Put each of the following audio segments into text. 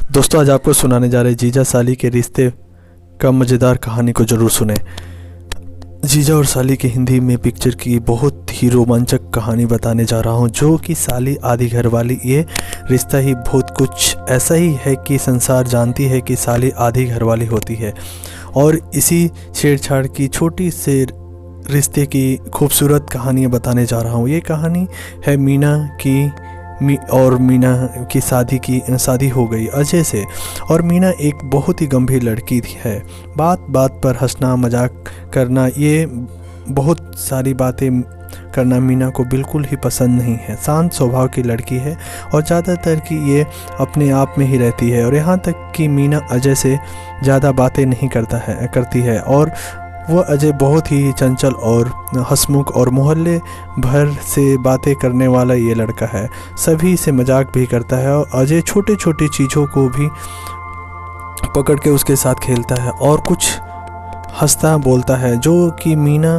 दोस्तों आज आपको सुनाने जा रहे जीजा साली के रिश्ते का मज़ेदार कहानी को ज़रूर सुने। जीजा और साली की हिंदी में पिक्चर की बहुत ही रोमांचक कहानी बताने जा रहा हूँ, जो कि साली आधी घरवाली। ये रिश्ता ही बहुत कुछ ऐसा ही है कि संसार जानती है कि साली आधी घरवाली होती है। और इसी छेड़छाड़ की छोटी से रिश्ते की खूबसूरत कहानियाँ बताने जा रहा हूँ। ये कहानी है मीना की शादी हो गई अजय से। और मीना एक बहुत ही गंभीर लड़की है। बात बात पर हंसना, मजाक करना, ये बहुत सारी बातें करना मीना को बिल्कुल ही पसंद नहीं है। शांत स्वभाव की लड़की है और ज़्यादातर कि ये अपने आप में ही रहती है। और यहाँ तक कि मीना अजय से ज़्यादा बातें नहीं करती है। और वह अजय बहुत ही चंचल और हंसमुख और मोहल्ले भर से बातें करने वाला ये लड़का है। सभी से मजाक भी करता है और अजय छोटी छोटी चीज़ों को भी पकड़ के उसके साथ खेलता है और कुछ हंसता बोलता है, जो कि मीना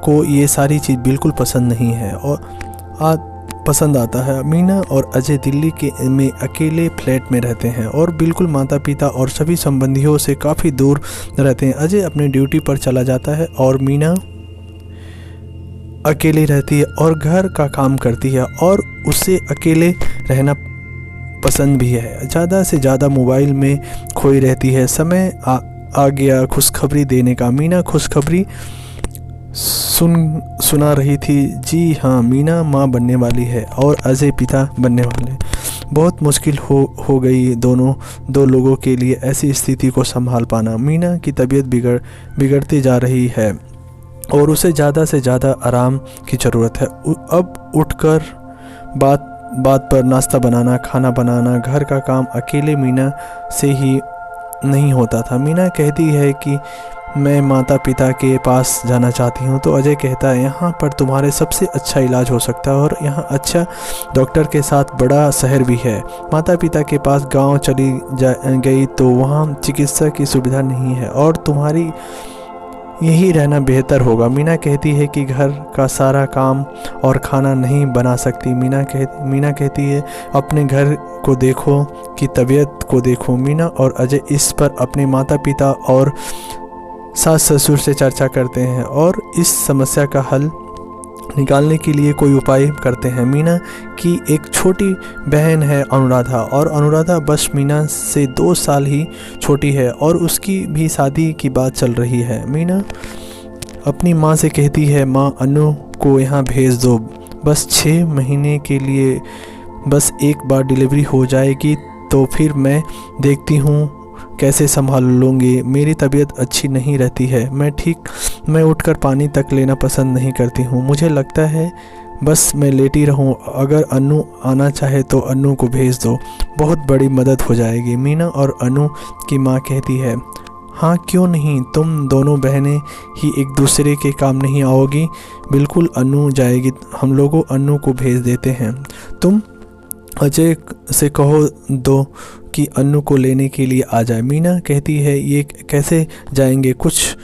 को ये सारी चीज़ बिल्कुल पसंद नहीं है और पसंद आता है। मीना और अजय दिल्ली में अकेले फ्लैट में रहते हैं और बिल्कुल माता पिता और सभी संबंधियों से काफ़ी दूर रहते हैं। अजय अपने ड्यूटी पर चला जाता है और मीना अकेली रहती है और घर का काम करती है और उसे अकेले रहना पसंद भी है। ज़्यादा से ज़्यादा मोबाइल में खोई रहती है। समय आ गया खुशखबरी देने का। मीना खुशखबरी सुना रही थी। जी हाँ, मीना माँ बनने वाली है और अजय पिता बनने वाले। बहुत मुश्किल हो गई दो लोगों के लिए ऐसी स्थिति को संभाल पाना। मीना की तबीयत बिगड़ती जा रही है और उसे ज़्यादा से ज़्यादा आराम की ज़रूरत है। अब उठकर बात पर नाश्ता बनाना, खाना बनाना, घर का काम अकेले मीना से ही नहीं होता था। मीना कहती है कि मैं माता पिता के पास जाना चाहती हूँ, तो अजय कहता है यहाँ पर तुम्हारे सबसे अच्छा इलाज हो सकता है और यहाँ अच्छा डॉक्टर के साथ बड़ा शहर भी है। माता पिता के पास गांव चली गई तो वहाँ चिकित्सा की सुविधा नहीं है और तुम्हारी यही रहना बेहतर होगा। मीना कहती है कि घर का सारा काम और खाना नहीं बना सकती। मीना कहती है अपने घर को देखो कि तबीयत को देखो। मीना और अजय इस पर अपने माता पिता और सास ससुर से चर्चा करते हैं और इस समस्या का हल निकालने के लिए कोई उपाय करते हैं। मीना की एक छोटी बहन है अनुराधा, और अनुराधा बस मीना से 2 साल ही छोटी है और उसकी भी शादी की बात चल रही है। मीना अपनी माँ से कहती है, माँ अनु को यहाँ भेज दो, बस 6 महीने के लिए, बस एक बार डिलीवरी हो जाएगी तो फिर मैं देखती हूँ कैसे संभाल लूँगी। मेरी तबीयत अच्छी नहीं रहती है। मैं उठकर पानी तक लेना पसंद नहीं करती हूँ। मुझे लगता है बस मैं लेटी रहूँ। अगर अनु आना चाहे तो अनु को भेज दो, बहुत बड़ी मदद हो जाएगी। मीना और अनु की माँ कहती है, हाँ क्यों नहीं, तुम दोनों बहनें ही एक दूसरे के काम नहीं आओगी। बिल्कुल अनु जाएगी, हम लोगों अनु को भेज देते हैं। तुम अजय से कहो दो कि अनु को लेने के लिए आ जाए। मीना कहती है, ये कैसे जाएंगे कुछ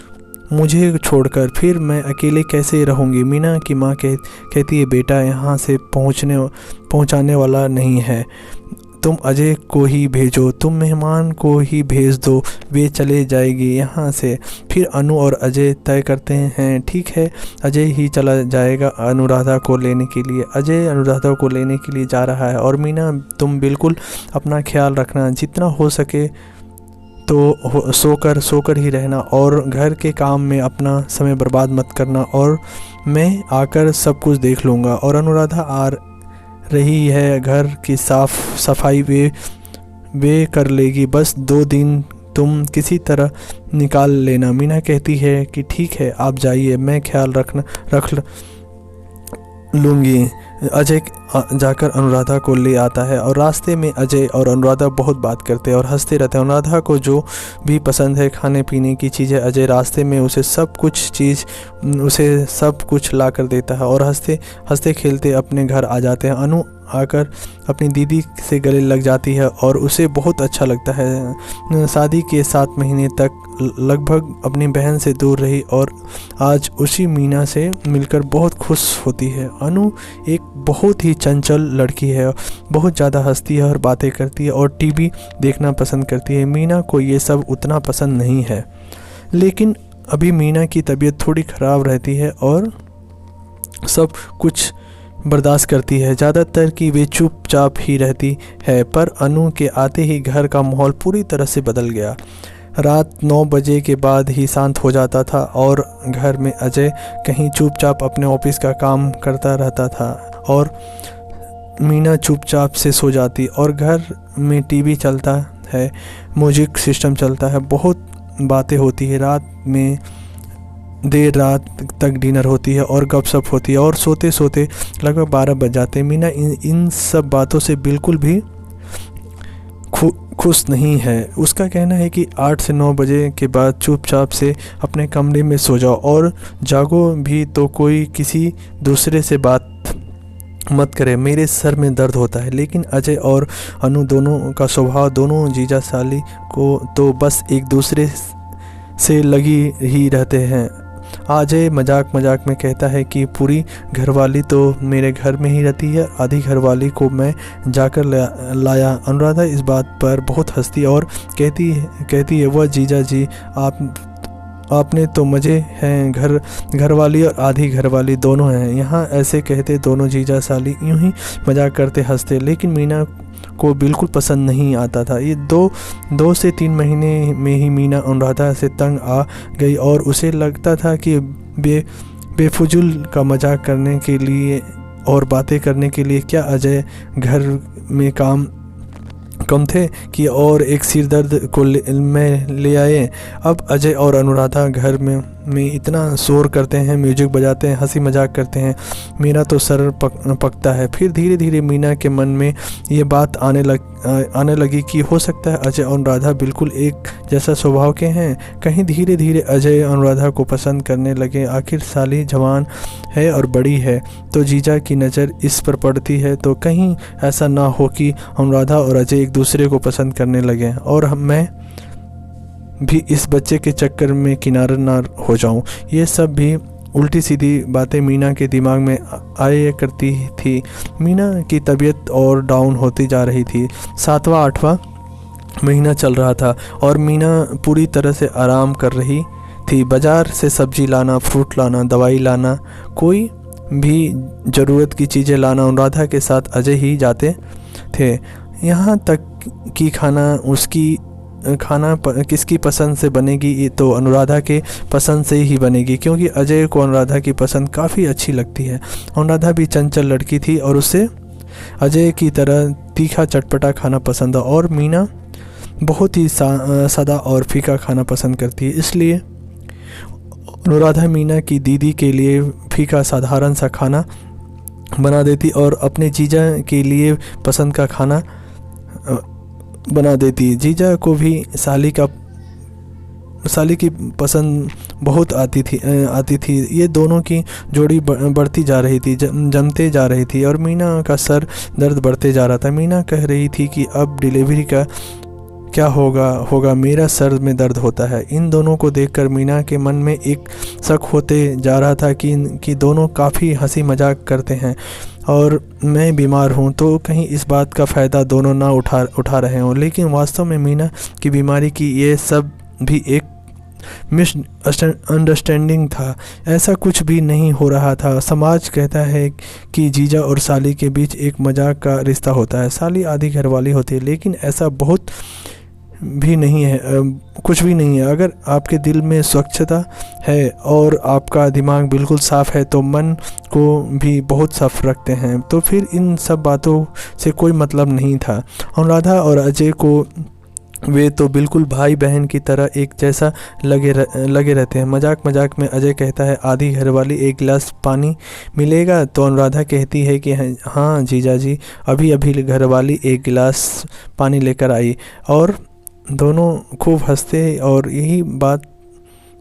मुझे छोड़कर, फिर मैं अकेले कैसे रहूँगी। मीना की माँ कहती है, बेटा यहाँ से पहुँचाने वाला नहीं है, तुम अजय को ही भेजो, तुम मेहमान को ही भेज दो, वे चले जाएगी यहाँ से। फिर अनु और अजय तय करते हैं, ठीक है अजय ही चला जाएगा अनुराधा को लेने के लिए। अजय अनुराधा को लेने के लिए जा रहा है और मीना तुम बिल्कुल अपना ख्याल रखना, जितना हो सके तो सोकर ही रहना और घर के काम में अपना समय बर्बाद मत करना, और मैं आकर सब कुछ देख लूँगा। और अनुराधा आ रही है, घर की साफ सफाई वे कर लेगी, बस 2 दिन तुम किसी तरह निकाल लेना। मीना कहती है कि ठीक है आप जाइए, मैं ख्याल रख लूँगी। अजय जाकर अनुराधा को ले आता है और रास्ते में अजय और अनुराधा बहुत बात करते हैं और हंसते रहते हैं। अनुराधा को जो भी पसंद है खाने पीने की चीज़ें, अजय रास्ते में उसे सब कुछ ला कर देता है और हंसते खेलते अपने घर आ जाते हैं। अनु आकर अपनी दीदी से गले लग जाती है और उसे बहुत अच्छा लगता है। शादी के 7 महीने तक लगभग अपनी बहन से दूर रही और आज उसी मीना से मिलकर बहुत खुश होती है। अनु एक बहुत ही चंचल लड़की है, बहुत ज़्यादा हंसती है और बातें करती है और टीवी देखना पसंद करती है। मीना को ये सब उतना पसंद नहीं है, लेकिन अभी मीना की तबीयत थोड़ी ख़राब रहती है और सब कुछ बर्दाश्त करती है। ज़्यादातर कि वे चुपचाप ही रहती है, पर अनु के आते ही घर का माहौल पूरी तरह से बदल गया। रात 9 बजे के बाद ही शांत हो जाता था और घर में अजय कहीं चुपचाप अपने ऑफिस का काम करता रहता था और मीना चुपचाप से सो जाती और घर में टीवी चलता है, म्यूजिक सिस्टम चलता है, बहुत बातें होती है। रात में देर रात तक डिनर होती है और गपशप होती है और सोते सोते लगभग 12 बज जाते हैं। मीना इन सब बातों से बिल्कुल भी खुश नहीं है। उसका कहना है कि 8 से 9 बजे के बाद चुपचाप से अपने कमरे में सो जाओ और जागो भी तो कोई किसी दूसरे से बात मत करे, मेरे सर में दर्द होता है। लेकिन अजय और अनु दोनों का स्वभाव, दोनों जीजा साली को तो बस एक दूसरे से लगी ही रहते हैं। अजय मजाक मजाक में कहता है कि पूरी घरवाली तो मेरे घर में ही रहती है, आधी घरवाली को मैं जाकर लाया। अनुराधा इस बात पर बहुत हंसती और कहती है वह जीजा जी आपने तो मज़े हैं, घरवाली और आधी घरवाली दोनों हैं यहाँ। ऐसे कहते दोनों जीजा साली यूं ही मजाक करते हंसते, लेकिन मीना को बिल्कुल पसंद नहीं आता था। ये दो से 3 महीने में ही मीना अनुराधा से तंग आ गई और उसे लगता था कि बेफुजुल का मजाक करने के लिए और बातें करने के लिए क्या अजय घर में कम थे कि और एक सिर दर्द को में ले आए। अब अजय और अनुराधा घर में इतना शोर करते हैं, म्यूजिक बजाते हैं, हंसी मजाक करते हैं, मेरा तो सर पकता है। फिर धीरे धीरे मीना के मन में ये बात आने लगी कि हो सकता है अजय और अनुराधा बिल्कुल एक जैसा स्वभाव के हैं। कहीं धीरे धीरे अजय अनुराधा को पसंद करने लगे। आखिर साली जवान है और बड़ी है तो जीजा की नज़र इस पर पड़ती है, तो कहीं ऐसा ना हो कि अनुराधा और अजय एक दूसरे को पसंद करने लगे और मैं भी इस बच्चे के चक्कर में किनारा ना हो जाऊं। ये सब भी उल्टी सीधी बातें मीना के दिमाग में आया करती थी। मीना की तबीयत और डाउन होती जा रही थी। 7वां 8वां महीना चल रहा था और मीना पूरी तरह से आराम कर रही थी। बाज़ार से सब्जी लाना, फ्रूट लाना, दवाई लाना, कोई भी ज़रूरत की चीज़ें लाना अनुराधा के साथ अजय ही जाते थे। यहाँ तक कि खाना किसकी पसंद से बनेगी ये तो अनुराधा के पसंद से ही बनेगी, क्योंकि अजय को अनुराधा की पसंद काफ़ी अच्छी लगती है। अनुराधा भी चंचल लड़की थी और उसे अजय की तरह तीखा चटपटा खाना पसंद है और मीना बहुत ही सादा और फीका खाना पसंद करती है। इसलिए अनुराधा मीना की दीदी के लिए फीका साधारण सा खाना बना देती और अपने जीजा के लिए पसंद का खाना बना देती। जीजा को भी साली की पसंद बहुत आती थी। ये दोनों की जोड़ी बढ़ती जा रही थी, जमते जा रही थी और मीना का सर दर्द बढ़ते जा रहा था। मीना कह रही थी कि अब डिलीवरी का क्या होगा मेरा सर में दर्द होता है। इन दोनों को देखकर मीना के मन में एक शक होते जा रहा था कि दोनों काफ़ी हंसी मजाक करते हैं और मैं बीमार हूँ तो कहीं इस बात का फ़ायदा दोनों ना उठा रहे हों। लेकिन वास्तव में मीना की बीमारी की ये सब भी एक मिसअंडरस्टैंडिंग था। ऐसा कुछ भी नहीं हो रहा था। समाज कहता है कि जीजा और साली के बीच एक मजाक का रिश्ता होता है, साली आधी घरवाली होती है, लेकिन ऐसा बहुत भी नहीं है, कुछ भी नहीं है। अगर आपके दिल में स्वच्छता है और आपका दिमाग बिल्कुल साफ़ है तो मन को भी बहुत साफ रखते हैं। तो फिर इन सब बातों से कोई मतलब नहीं था। अनुराधा और अजय को वे तो बिल्कुल भाई बहन की तरह एक जैसा लगे रहते हैं। मजाक में अजय कहता है आधी घरवाली एक गिलास पानी मिलेगा, तो अनुराधा कहती है कि हाँ जीजा जी, अभी घरवाली एक गिलास पानी लेकर आई और दोनों खूब हंसते और यही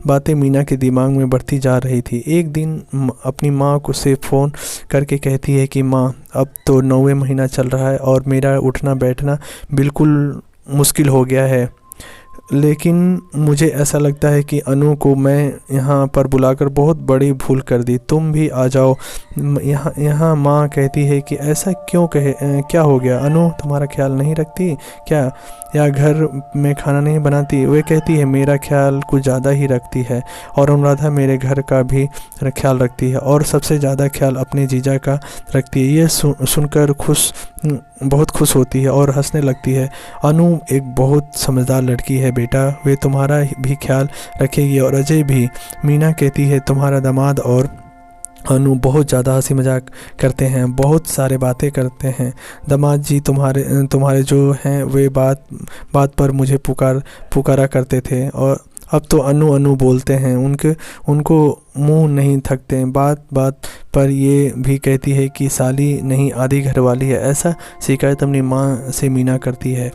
बातें मीना के दिमाग में बढ़ती जा रही थी। एक दिन अपनी माँ को से फ़ोन करके कहती है कि माँ, अब तो 9वां महीना चल रहा है और मेरा उठना बैठना बिल्कुल मुश्किल हो गया है। लेकिन मुझे ऐसा लगता है कि अनु को मैं यहाँ पर बुलाकर बहुत बड़ी भूल कर दी। तुम भी आ जाओ यहाँ। माँ कहती है कि ऐसा क्यों क्या हो गया? अनु तुम्हारा ख्याल नहीं रखती क्या, या घर में खाना नहीं बनाती? वे कहती है मेरा ख्याल कुछ ज़्यादा ही रखती है, और अनुराधा मेरे घर का भी ख्याल रखती है, और सबसे ज़्यादा ख्याल अपने जीजा का रखती है। ये सुनकर बहुत खुश होती है और हंसने लगती है। अनु एक बहुत समझदार लड़की है बेटा, वे तुम्हारा भी ख्याल रखेगी, और अजय भी। मीना कहती है तुम्हारा दामाद और अनु बहुत ज़्यादा हंसी मजाक करते हैं, बहुत सारे बातें करते हैं। दामाद जी तुम्हारे जो हैं वे बात पर मुझे पुकारा करते थे, और अब तो अनु अनु बोलते हैं। उनको मुंह नहीं थकते। बात बात पर ये भी कहती है कि साली नहीं आधी घरवाली है। ऐसा शिकायत अपनी माँ से मीना करती है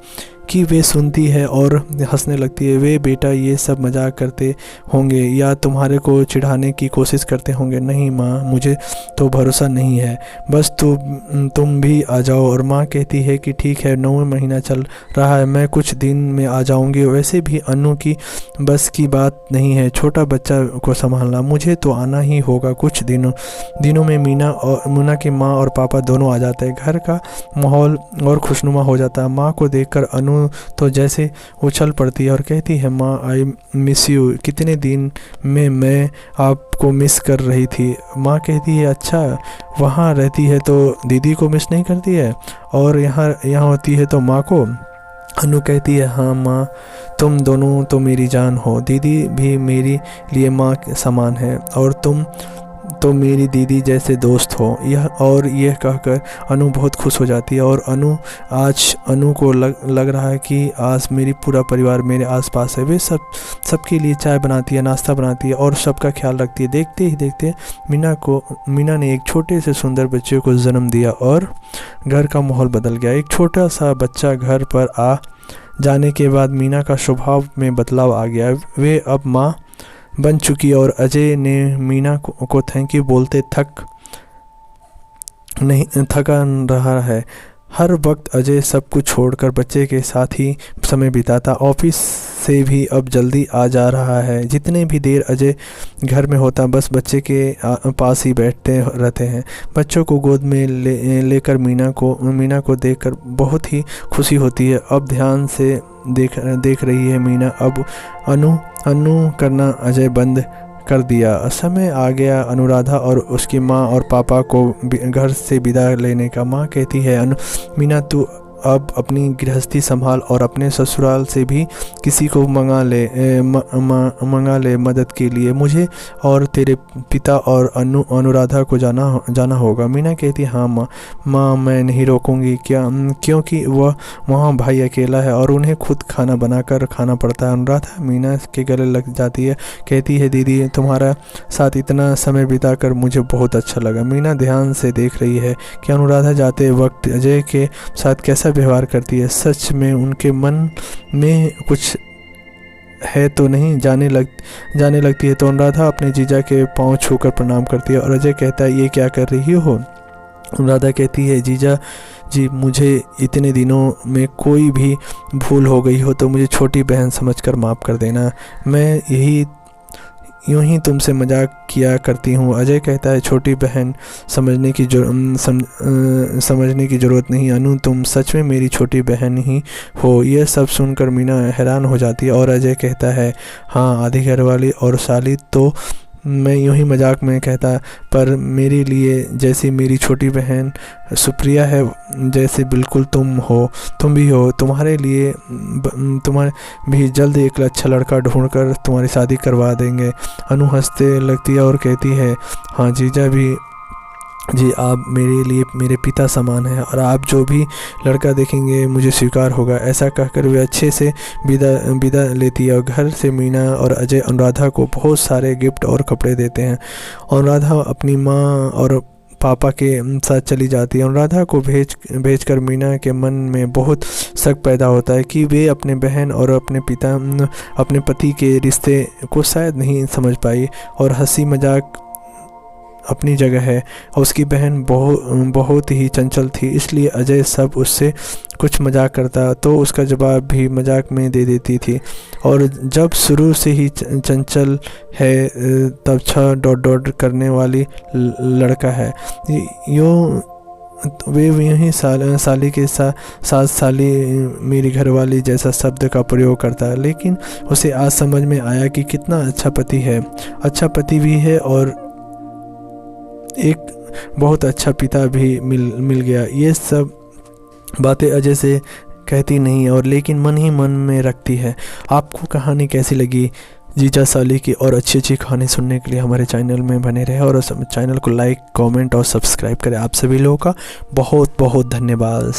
कि वे सुनती है और हंसने लगती है। वे बेटा ये सब मजाक करते होंगे या तुम्हारे को चिढ़ाने की कोशिश करते होंगे। नहीं माँ, मुझे तो भरोसा नहीं है, बस तुम भी आ जाओ। और माँ कहती है कि ठीक है, 9वां महीना चल रहा है, मैं कुछ दिन में आ जाऊंगी। वैसे भी अनु की बस की बात नहीं है छोटा बच्चा को संभालना, मुझे तो आना ही होगा। कुछ दिनों में मीना की माँ और पापा दोनों आ जाते हैं। घर का माहौल और खुशनुमा हो जाता है। माँ को देखकर अनु तो जैसे उछल पड़ती है और कहती है माँ आई मिस यू, कितने दिन में मैं आपको मिस कर रही थी। माँ कहती है अच्छा, वहाँ रहती है तो दीदी को मिस नहीं करती है, और यहाँ होती है तो माँ को? अनु कहती है हाँ माँ, तुम दोनों तो मेरी जान हो। दीदी भी मेरी लिए माँ समान है, और तुम तो मेरी दीदी जैसे दोस्त हो। यह कहकर अनु बहुत खुश हो जाती है। और अनु को लग रहा है कि आज मेरी पूरा परिवार मेरे आसपास है। वे सबके लिए चाय बनाती है, नाश्ता बनाती है, और सबका ख्याल रखती है। देखते ही देखते मीना ने एक छोटे से सुंदर बच्चे को जन्म दिया, और घर का माहौल बदल गया। एक छोटा सा बच्चा घर पर आ जाने के बाद मीना का स्वभाव में बदलाव आ गया। वे अब माँ बन चुकी, और अजय ने मीना को थैंक यू बोलते थका रहा है। हर वक्त अजय सब कुछ छोड़कर बच्चे के साथ ही समय बिताता। ऑफिस से भी अब जल्दी आ जा रहा है। जितने भी देर अजय घर में होता बस बच्चे के पास ही बैठते रहते हैं। बच्चों को गोद में लेकर मीना को देखकर बहुत ही खुशी होती है। अब ध्यान से देख रही है मीना। अब अनु करना अजय बंद कर दिया। समय आ गया अनुराधा और उसकी माँ और पापा को घर से विदा लेने का। माँ कहती है मीना तू अब अपनी गृहस्थी संभाल, और अपने ससुराल से भी किसी को मंगा ले मदद के लिए। मुझे और तेरे पिता और अनुराधा को जाना होगा। मीना कहती हाँ माँ मैं नहीं रोकूंगी, क्योंकि वह वहाँ भाई अकेला है और उन्हें खुद खाना बनाकर खाना पड़ता है। अनुराधा मीना के गले लग जाती है, कहती है दीदी तुम्हारा साथ इतना समय बिताकर मुझे बहुत अच्छा लगा। मीना ध्यान से देख रही है कि अनुराधा जाते वक्त अजय के साथ कैसा व्यवहार करती है। सच में उनके मन में कुछ है तो नहीं? जाने लगती है तो अनुराधा अपने जीजा के पांव छूकर प्रणाम करती है, और अजय कहता है ये क्या कर रही हो? अनुराधा कहती है जीजा जी, मुझे इतने दिनों में कोई भी भूल हो गई हो तो मुझे छोटी बहन समझकर माफ़ कर देना। मैं यूं ही तुमसे मजाक किया करती हूँ। अजय कहता है छोटी बहन समझने की ज़रूरत नहीं अनु, तुम सच में मेरी छोटी बहन ही हो। यह सब सुनकर मीना हैरान हो जाती है, और अजय कहता है हाँ आधी घरवाली और साली तो मैं यूं ही मजाक में कहता, पर मेरे लिए जैसी मेरी छोटी बहन सुप्रिया है जैसे बिल्कुल तुम भी हो। तुम्हारे लिए तुम्हारे भी जल्द एक अच्छा लड़का ढूंढकर तुम्हारी शादी करवा देंगे। अनु हंसते लगती है और कहती है हाँ जीजा जी, आप मेरे लिए मेरे पिता समान हैं, और आप जो भी लड़का देखेंगे मुझे स्वीकार होगा। ऐसा कहकर वे अच्छे से विदा लेती है, और घर से मीना और अजय अनुराधा को बहुत सारे गिफ्ट और कपड़े देते हैं। अनुराधा अपनी माँ और पापा के साथ चली जाती है। अनुराधा को भेजकर मीना के मन में बहुत शक पैदा होता है कि वे अपने बहन और अपने पति के रिश्ते को शायद नहीं समझ पाई, और अपनी जगह है और उसकी बहन बहुत ही चंचल थी, इसलिए अजय सब उससे कुछ मजाक करता तो उसका जवाब भी मजाक में दे देती थी। और जब शुरू से ही चंचल है तब डॉट करने वाली लड़का है। यूँ वे यही साली के साथ साली मेरी घरवाली जैसा शब्द का प्रयोग करता है, लेकिन उसे आज समझ में आया कि कितना अच्छा पति है, अच्छा पति भी है और एक बहुत अच्छा पिता भी मिल गया। ये सब बातें अजय से कहती नहीं और लेकिन मन ही मन में रखती है। आपको कहानी कैसी लगी? जीजा साली की और अच्छी अच्छी कहानी सुनने के लिए हमारे चैनल में बने रहे और चैनल को लाइक, कमेंट और सब्सक्राइब करें। आप सभी लोगों का बहुत बहुत धन्यवाद।